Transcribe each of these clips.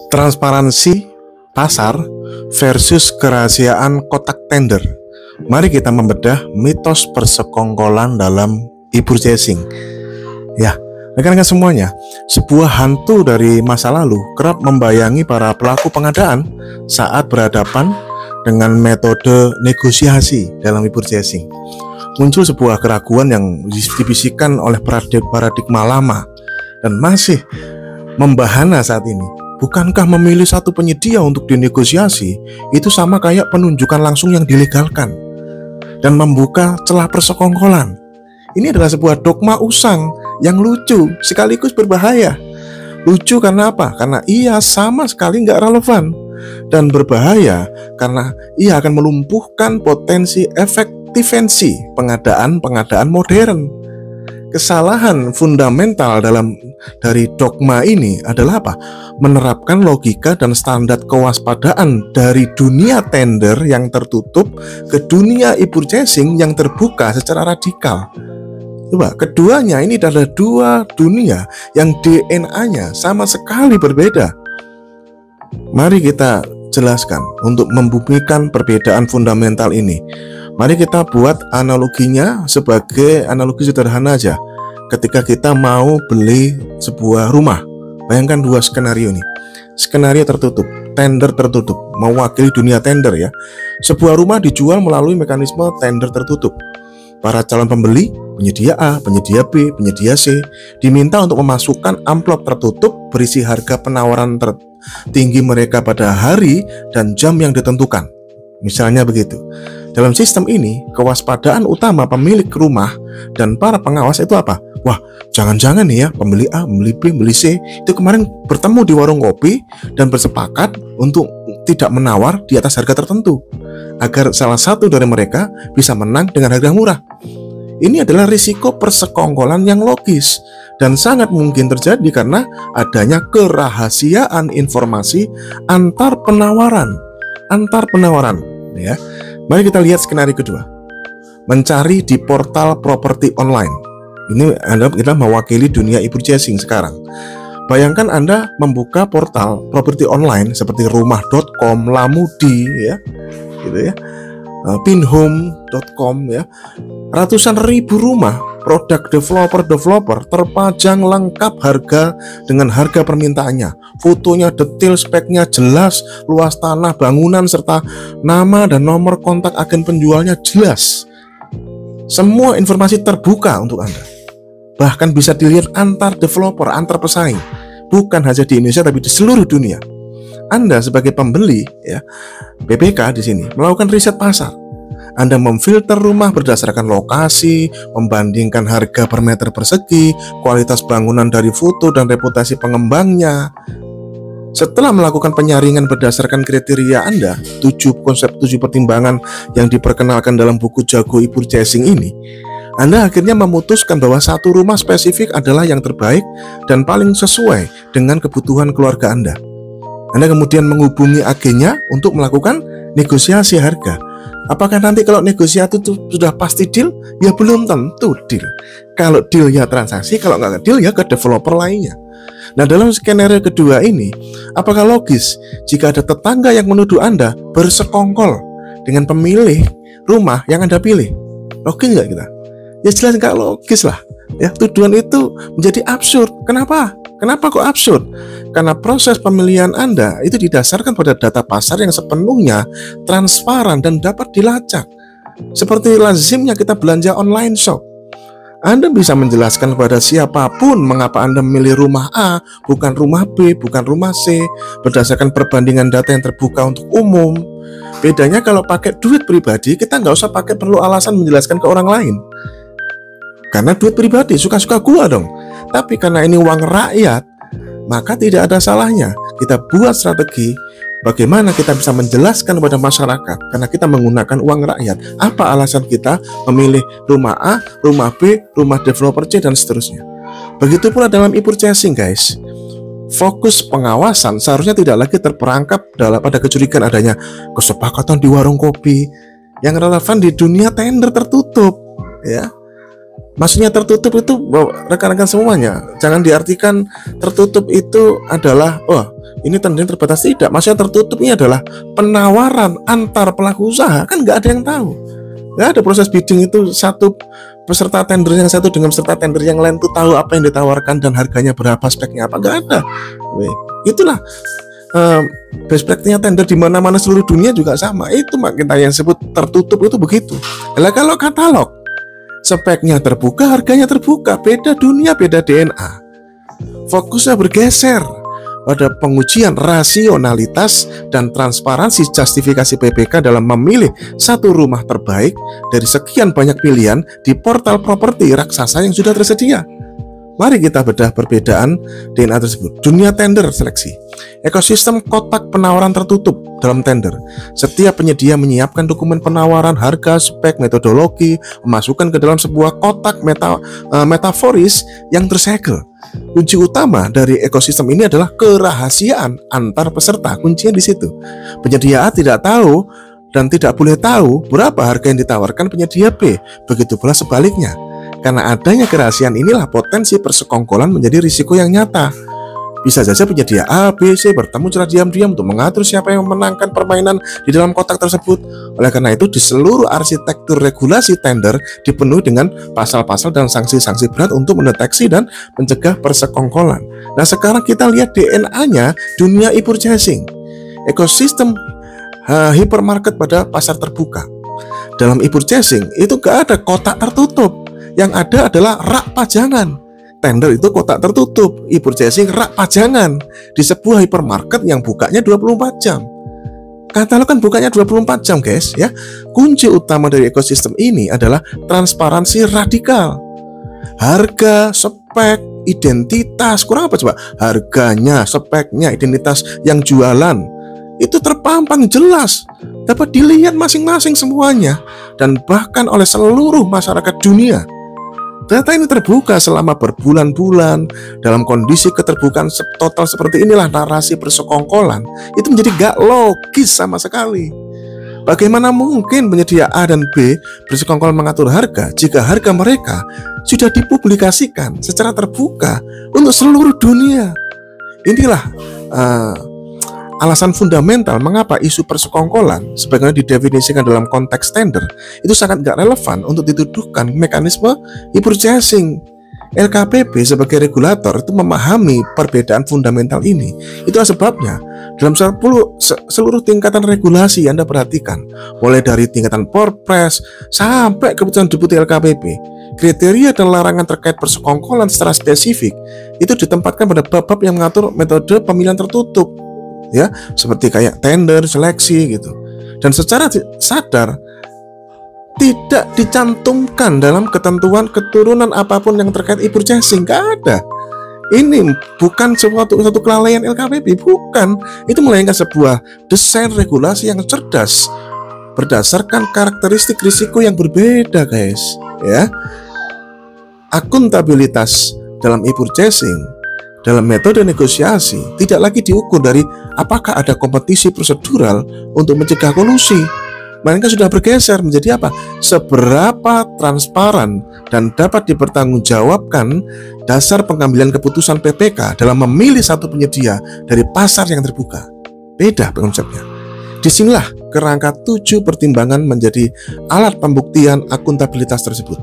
Transparansi pasar versus kerahasiaan kotak tender. Mari kita membedah mitos persekongkolan dalam e-purchasing. Ya, rekan-rekan semuanya, sebuah hantu dari masa lalu kerap membayangi para pelaku pengadaan saat berhadapan dengan metode negosiasi dalam e-purchasing. Muncul sebuah keraguan yang dibisikkan oleh paradigma lama dan masih membahana saat ini. Bukankah memilih satu penyedia untuk dinegosiasi itu sama kayak penunjukan langsung yang dilegalkan dan membuka celah persekongkolan? Ini adalah sebuah dogma usang yang lucu sekaligus berbahaya. Lucu karena apa? Karena ia sama sekali nggak relevan, dan berbahaya karena ia akan melumpuhkan potensi efektivensi pengadaan modern. Kesalahan fundamental dari dogma ini adalah apa? Menerapkan logika dan standar kewaspadaan dari dunia tender yang tertutup ke dunia e-purchasing yang terbuka secara radikal. Coba, keduanya ini adalah dua dunia yang DNA-nya sama sekali berbeda. Mari kita jelaskan untuk membumikan perbedaan fundamental ini. Mari kita buat analoginya sebagai analogi sederhana aja. Ketika kita mau beli sebuah rumah, bayangkan dua skenario ini. Skenario tertutup, tender tertutup, mewakili dunia tender ya. Sebuah rumah dijual melalui mekanisme tender tertutup. Para calon pembeli, penyedia A, penyedia B, penyedia C, diminta untuk memasukkan amplop tertutup berisi harga penawaran tertinggi mereka pada hari dan jam yang ditentukan. Misalnya begitu. Dalam sistem ini, kewaspadaan utama pemilik rumah dan para pengawas itu apa? Wah, jangan-jangan nih ya, pembeli A, pembeli B, pembeli C itu kemarin bertemu di warung kopi dan bersepakat untuk tidak menawar di atas harga tertentu agar salah satu dari mereka bisa menang dengan harga murah. Ini adalah risiko persekongkolan yang logis dan sangat mungkin terjadi karena adanya kerahasiaan informasi antar penawaran ya. Mari kita lihat skenario kedua. Mencari di portal properti online. Ini kita mewakili dunia e-purchasing sekarang. Bayangkan Anda membuka portal properti online seperti rumah.com, Lamudi ya, gitu ya, pinhome.com ya. Ratusan ribu rumah produk developer terpajang lengkap harga dengan harga permintaannya. Fotonya detail, speknya jelas, luas tanah, bangunan, serta nama dan nomor kontak agen penjualnya jelas. Semua informasi terbuka untuk Anda. Bahkan bisa dilihat antar developer, antar pesaing. Bukan hanya di Indonesia tapi di seluruh dunia. Anda sebagai pembeli ya, BPK di sini melakukan riset pasar. Anda memfilter rumah berdasarkan lokasi, membandingkan harga per meter persegi, kualitas bangunan dari foto dan reputasi pengembangnya. Setelah melakukan penyaringan berdasarkan kriteria Anda, 7 pertimbangan yang diperkenalkan dalam buku Jago e-purchasing ini, Anda akhirnya memutuskan bahwa satu rumah spesifik adalah yang terbaik dan paling sesuai dengan kebutuhan keluarga Anda. Anda kemudian menghubungi agennya untuk melakukan negosiasi harga. Apakah nanti kalau negosiasi itu sudah pasti deal? Ya belum tentu deal. Kalau deal ya transaksi, kalau nggak deal ya ke developer lainnya. Nah, dalam skenario kedua ini, apakah logis jika ada tetangga yang menuduh Anda bersekongkol dengan pemilih rumah yang Anda pilih? Logis nggak kita? Ya jelas nggak logis lah. Ya, tuduhan itu menjadi absurd. Kenapa? Kenapa kok absurd? Karena proses pemilihan Anda itu didasarkan pada data pasar yang sepenuhnya transparan dan dapat dilacak. Seperti lazimnya kita belanja online shop. Anda bisa menjelaskan kepada siapapun mengapa Anda memilih rumah A, bukan rumah B, bukan rumah C, berdasarkan perbandingan data yang terbuka untuk umum. Bedanya kalau pakai duit pribadi, kita nggak usah perlu alasan menjelaskan ke orang lain. Karena duit pribadi, suka-suka gua dong. Tapi karena ini uang rakyat, maka tidak ada salahnya kita buat strategi bagaimana kita bisa menjelaskan kepada masyarakat karena kita menggunakan uang rakyat. Apa alasan kita memilih rumah A, rumah B, rumah developer C, dan seterusnya. Begitu pula dalam e-purchasing guys. Fokus pengawasan seharusnya tidak lagi terperangkap pada kecurigaan adanya kesepakatan di warung kopi yang relevan di dunia tender tertutup ya. Maksudnya tertutup itu, rekan-rekan semuanya, jangan diartikan tertutup itu adalah ini tender terbatas, tidak. Maksudnya tertutup ini adalah penawaran antar pelaku usaha, kan nggak ada yang tahu. Nggak ada proses bidding itu satu peserta tender yang satu dengan peserta tender yang lain tuh tahu apa yang ditawarkan dan harganya berapa, speknya apa, nggak ada. Itulah best practice-nya tender di mana-mana seluruh dunia juga sama. Itu kita yang sebut tertutup itu begitu. Nah, kalau katalog speknya terbuka, harganya terbuka, beda dunia, beda DNA. Fokusnya bergeser pada pengujian rasionalitas dan transparansi justifikasi PPK dalam memilih satu rumah terbaik dari sekian banyak pilihan di portal properti raksasa yang sudah tersedia. Mari kita bedah perbedaan DNA tersebut. Dunia tender seleksi. Ekosistem kotak penawaran tertutup dalam tender. Setiap penyedia menyiapkan dokumen penawaran, harga, spek, metodologi, memasukkan ke dalam sebuah kotak metaforis yang tersegel. Kunci utama dari ekosistem ini adalah kerahasiaan antar peserta. Kuncinya di situ. Penyedia A tidak tahu dan tidak boleh tahu berapa harga yang ditawarkan penyedia B. Begitu pula sebaliknya. Karena adanya kerahasiaan inilah potensi persekongkolan menjadi risiko yang nyata. Bisa saja penyedia A, B, C bertemu secara diam-diam untuk mengatur siapa yang memenangkan permainan di dalam kotak tersebut. Oleh karena itu, di seluruh arsitektur regulasi tender dipenuhi dengan pasal-pasal dan sanksi-sanksi berat untuk mendeteksi dan mencegah persekongkolan. Nah, sekarang kita lihat DNA-nya dunia e-purchasing. Ekosistem hypermarket pada pasar terbuka. Dalam e-purchasing itu gak ada kotak tertutup. Yang ada adalah rak pajangan. Tender itu kotak tertutup, e-purchasing rak pajangan di sebuah hypermarket yang bukanya 24 jam. Katalog kan bukanya 24 jam, guys, ya. Kunci utama dari ekosistem ini adalah transparansi radikal. Harga, spek, identitas, kurang apa coba? Harganya, speknya, identitas yang jualan itu terpampang jelas, dapat dilihat masing-masing semuanya, dan bahkan oleh seluruh masyarakat dunia. Data ini terbuka selama berbulan-bulan. Dalam kondisi keterbukaan total seperti inilah narasi persekongkolan itu menjadi gak logis sama sekali. Bagaimana mungkin penyedia A dan B bersekongkol mengatur harga jika harga mereka sudah dipublikasikan secara terbuka untuk seluruh dunia? Inilah alasan fundamental mengapa isu persekongkolan sebagaimana didefinisikan dalam konteks tender itu sangat gak relevan untuk dituduhkan mekanisme e-purchasing. LKPP sebagai regulator itu memahami perbedaan fundamental ini. Itulah sebabnya dalam seluruh tingkatan regulasi Anda perhatikan, mulai dari tingkatan Porpres sampai keputusan Deputi LKPP, kriteria dan larangan terkait persekongkolan secara spesifik itu ditempatkan pada bab-bab yang mengatur metode pemilihan tertutup, ya, seperti kayak tender, seleksi gitu. Dan secara sadar tidak dicantumkan dalam ketentuan keturunan apapun yang terkait e-purchasing, nggak ada. Ini bukan satu kelalaian LKPP, bukan. Itu melainkan sebuah desain regulasi yang cerdas berdasarkan karakteristik risiko yang berbeda, guys, ya. Akuntabilitas dalam e-purchasing, dalam metode negosiasi tidak lagi diukur dari apakah ada kompetisi prosedural untuk mencegah kolusi, melainkan sudah bergeser menjadi apa? Seberapa transparan dan dapat dipertanggungjawabkan dasar pengambilan keputusan PPK dalam memilih satu penyedia dari pasar yang terbuka. Beda konsepnya. Disinilah kerangka 7 pertimbangan menjadi alat pembuktian akuntabilitas tersebut.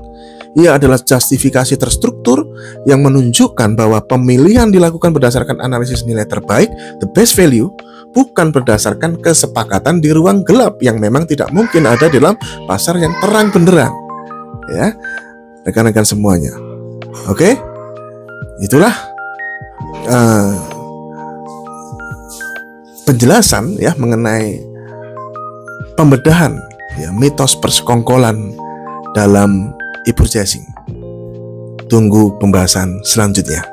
Ia adalah justifikasi terstruktur yang menunjukkan bahwa pemilihan dilakukan berdasarkan analisis nilai terbaik, the best value, bukan berdasarkan kesepakatan di ruang gelap yang memang tidak mungkin ada dalam pasar yang terang benderang. Ya, rekan-rekan semuanya. Oke, itulah penjelasan ya mengenai pembedahan ya mitos persekongkolan dalam e-purchasing. Tunggu pembahasan selanjutnya.